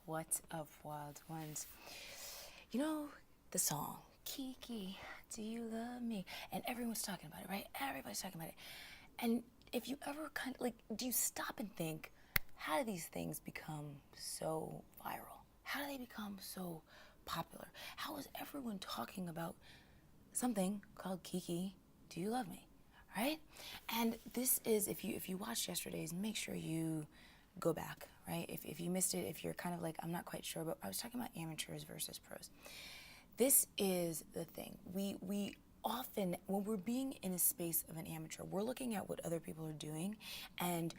What's up, wild ones? You know the song, Keke, do you love me? And everyone's talking about it, right? Everybody's talking about it. And if you ever kind of do you stop and think, how do these things become so viral? How do they become so popular? How is everyone talking about something called Keke, do you love me? Right? And this is, if you watched yesterday's, make sure you go back, right? If you missed it, if you're kind of like, I'm not quite sure, but I was talking about amateurs versus pros. This is the thing. We often, when we're being in a space of an amateur, we're looking at what other people are doing, and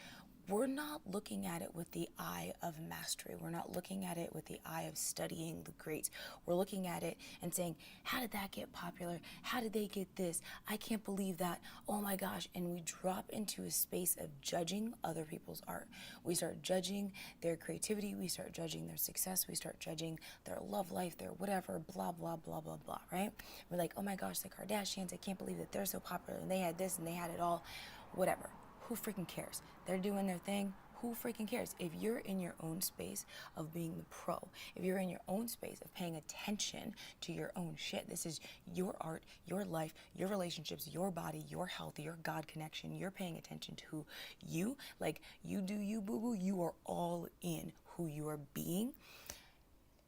we're not looking at it with the eye of mastery. We're not looking at it with the eye of studying the greats. We're looking at it and saying, how did that get popular? How did they get this? I can't believe that. Oh my gosh. And we drop into a space of judging other people's art. We start judging their creativity. We start judging their success. We start judging their love life, their whatever, blah, blah, blah, blah, blah, right? We're like, oh my gosh, the Kardashians, I can't believe that they're so popular and they had this and they had it all, whatever. Who freaking cares? They're doing their thing. Who freaking cares? If you're in your own space of being the pro, if you're in your own space of paying attention to your own shit, this is your art, your life, your relationships, your body, your health, your God connection, you're paying attention to you, like you do you, boo-boo, you are all in who you are being.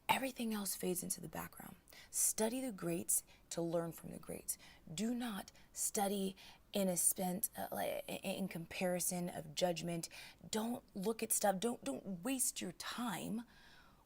Everything else fades into the background. Study the greats to learn from the greats. Do not study in a in comparison of judgment. Don't look at stuff. Don't waste your time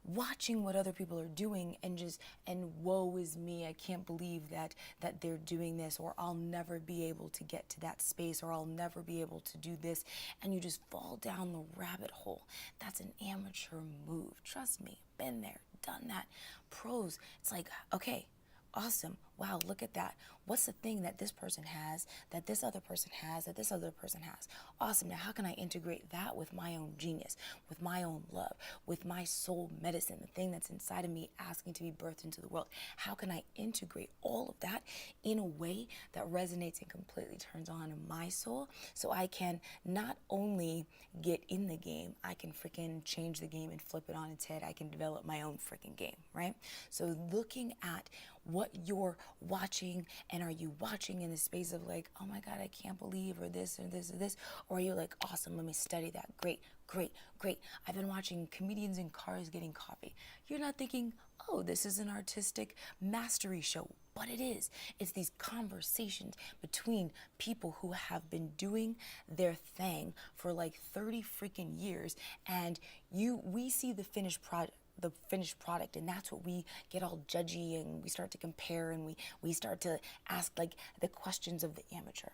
watching what other people are doing and woe is me, I can't believe that they're doing this, or I'll never be able to get to that space, or I'll never be able to do this, and you just fall down the rabbit hole. That's an amateur move. Trust me, been there, done that. Pros, it's like, okay, awesome. Wow, look at that. What's the thing that this person has, that this other person has, that this other person has? Awesome. Now, how can I integrate that with my own genius, with my own love, with my soul medicine, the thing that's inside of me asking to be birthed into the world? How can I integrate all of that in a way that resonates and completely turns on my soul, so I can not only get in the game, I can freaking change the game and flip it on its head. I can develop my own freaking game, right? So looking at what you're watching, and are you watching in the space of like, oh my God, I can't believe, or this or this or this, or are you like, awesome, let me study that, great, great, great. I've been watching comedians in cars getting coffee. You're not thinking, oh, this is an artistic mastery show, but it is. It's these conversations between people who have been doing their thing for like 30 freaking years, and we see the finished product, and that's what we get all judgy, and we start to compare, and we start to ask like the questions of the amateur.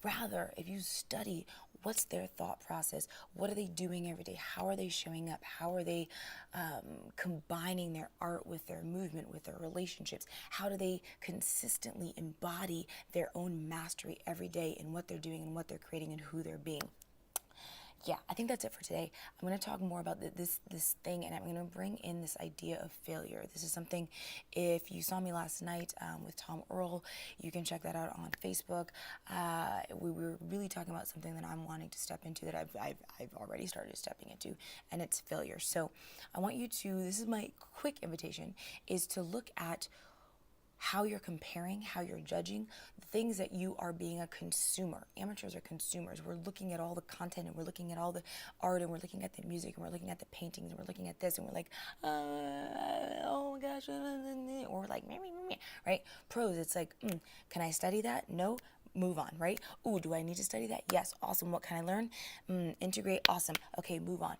Rather, if you study what's their thought process, what are they doing every day, how are they showing up, how are they combining their art with their movement, with their relationships, how do they consistently embody their own mastery every day in what they're doing and what they're creating and who they're being. Yeah, I think that's it for today. I'm going to talk more about this thing, and I'm going to bring in this idea of failure. This is something, if you saw me last night with Tom Earl, you can check that out on Facebook. We were really talking about something that I'm wanting to step into, that I've already started stepping into, and it's failure. So I want you to, this is my quick invitation, is to look at how you're comparing, how you're judging, the things that you are being a consumer. Amateurs are consumers. We're looking at all the content, and we're looking at all the art, and we're looking at the music, and we're looking at the paintings, and we're looking at this, and we're like, oh my gosh, or we're like, meh, meh, meh, right? Pros, it's like, can I study that? No. Move on, right? Ooh, do I need to study that? Yes. Awesome. What can I learn? Integrate. Awesome. Okay, move on.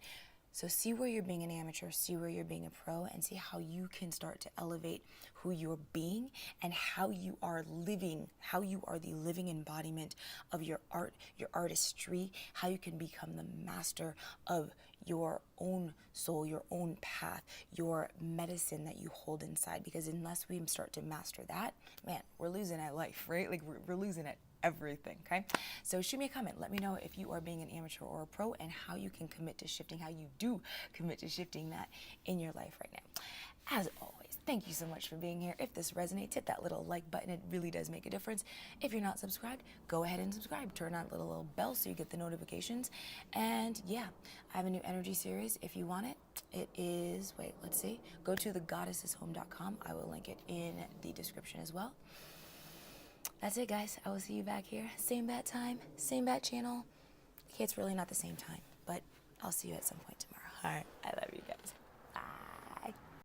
So see where you're being an amateur, see where you're being a pro, and see how you can start to elevate who you're being and how you are living, how you are the living embodiment of your art, your artistry, how you can become the master of your own soul, your own path, your medicine that you hold inside. Because unless we start to master that, man, we're losing at life, right? Like we're losing at everything, okay? So shoot me a comment. Let me know if you are being an amateur or a pro, and how you can commit to shifting, how you do commit to shifting that in your life right now. As always, Thank you so much for being here. If this resonates, hit that little like button. It really does make a difference. If you're not subscribed, go ahead and subscribe. Turn on the little bell so you get the notifications. And yeah, I have a new energy series if you want it. It is, wait, let's see. Go to thegoddesseshome.com. I will link it in the description as well. That's it, guys. I will see you back here. Same bat time, same bat channel. Okay, it's really not the same time, but I'll see you at some point tomorrow. All right, I love you guys.